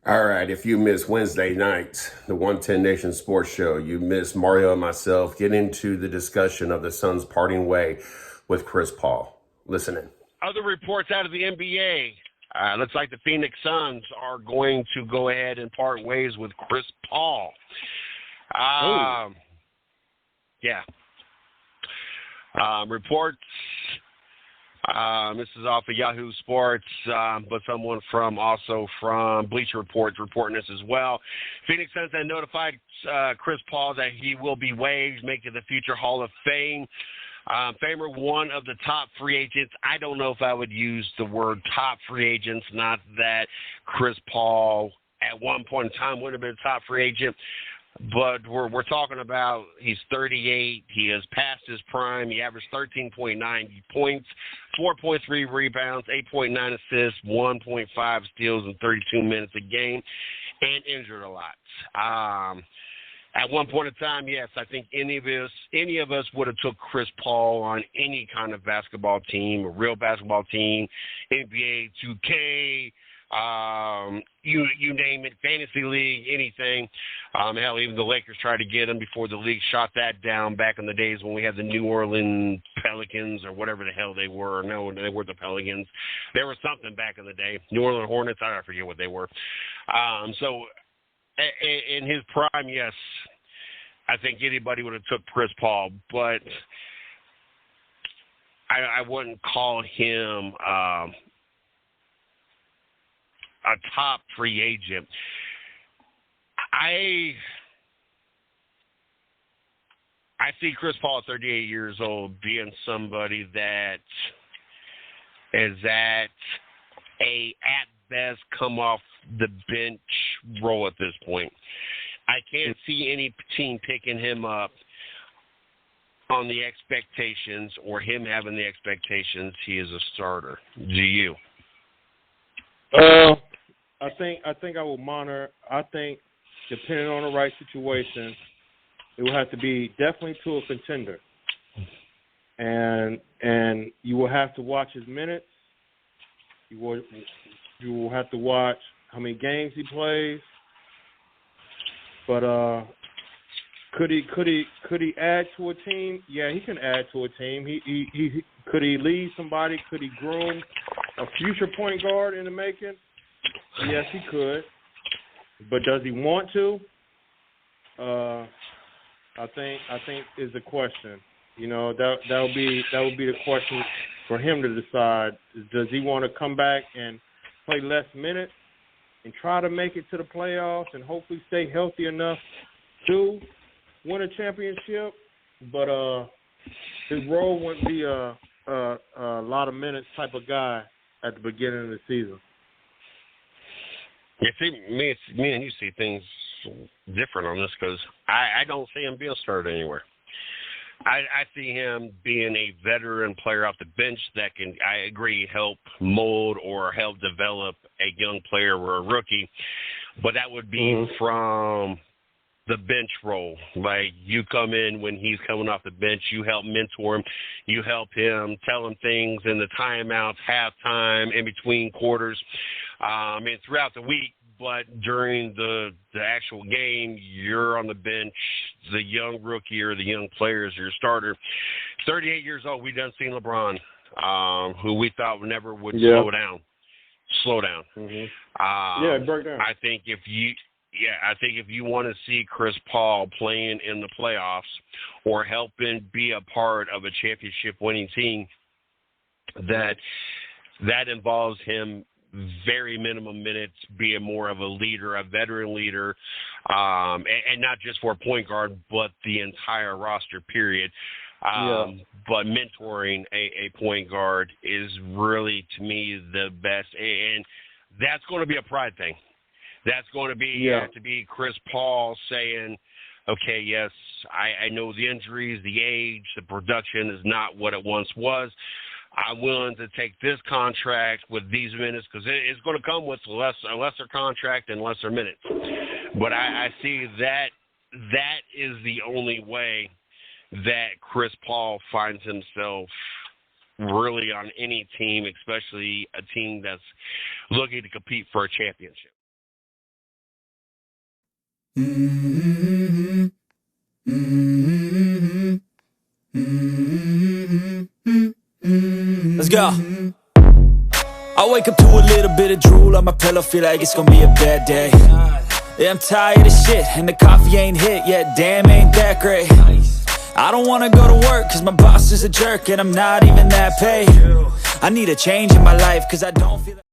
All right, if you miss Wednesday nights, the 110 Nation Sports Show, you miss Mario and myself get into the discussion of the Suns parting way with Chris Paul. Listen in. Other reports out of the NBA. Looks like the Phoenix Suns are going to go ahead and part ways with Chris Paul. Yeah. Reports. This is off of Yahoo Sports, but someone from Bleacher Report's reporting this as well. Phoenix Suns had notified Chris Paul that he will be waived, making the future Hall of Fame. Famer, one of the top free agents. I don't know if I would use the word top free agents, not that Chris Paul at one point in time would have been a top free agent. But we're talking about he's 38. He has passed his prime. He averaged 13.9 points, 4.3 rebounds, 8.9 assists, 1.5 steals in 32 minutes a game, and injured a lot. At one point in time, yes, I think any of us would have took Chris Paul on any kind of basketball team, a real basketball team, NBA 2K. You name it, fantasy league, anything. Hell, even the Lakers tried to get him before the league shot that down back in the days when we had the New Orleans Pelicans or whatever the hell they were. No, they were the Pelicans. There was something back in the day. New Orleans Hornets, I forget what they were. So in his prime, yes, I think anybody would have took Chris Paul, but I wouldn't call him a top free agent. I see Chris Paul at 38 years old being somebody that is at best come off the bench role at this point. I can't see any team picking him up on the expectations or him having the expectations he is a starter. Do you? I think I will monitor. I think depending on the right situation, it will have to be definitely to a contender, and you will have to watch his minutes. You will have to watch how many games he plays. But could he add to a team? Yeah, he can add to a team. He could he lead somebody? Could he groom a future point guard in the making? Yes, he could. But does he want to? I think is the question. You know, that would be the question for him to decide. Does he want to come back and play less minutes and try to make it to the playoffs and hopefully stay healthy enough to win a championship? But his role wouldn't be a lot of minutes type of guy at the beginning of the season. Yeah, see, me and you see things different on this because I don't see him being a starter anywhere. I see him being a veteran player off the bench that can, I agree, help mold or help develop a young player or a rookie, but that would be from the bench role. Like, you come in when he's coming off the bench, you help mentor him, you help him, tell him things in the timeouts, halftime, in between quarters, and throughout the week. But during the actual game, you're on the bench. The young rookie or the young player is your starter. 38 years old, we done seen LeBron, who we thought never would slow down. Break down. I think if you want to see Chris Paul playing in the playoffs or helping be a part of a championship-winning team, that involves him very minimum minutes, being more of a leader, a veteran leader, and not just for a point guard, but the entire roster, period. But mentoring a point guard is really, to me, the best. And that's going to be a pride thing. That's going to be to be Chris Paul saying, okay, yes, I know the injuries, the age, the production is not what it once was. I'm willing to take this contract with these minutes because it's going to come with a lesser contract and lesser minutes. But I see that is the only way that Chris Paul finds himself really on any team, especially a team that's looking to compete for a championship. Let's go. I wake up to a little bit of drool on my pillow, feel like it's gonna be a bad day. Yeah, I'm tired of shit, and the coffee ain't hit yet, damn, ain't that great. I don't wanna go to work, cause my boss is a jerk, and I'm not even that paid. I need a change in my life, cause I don't feel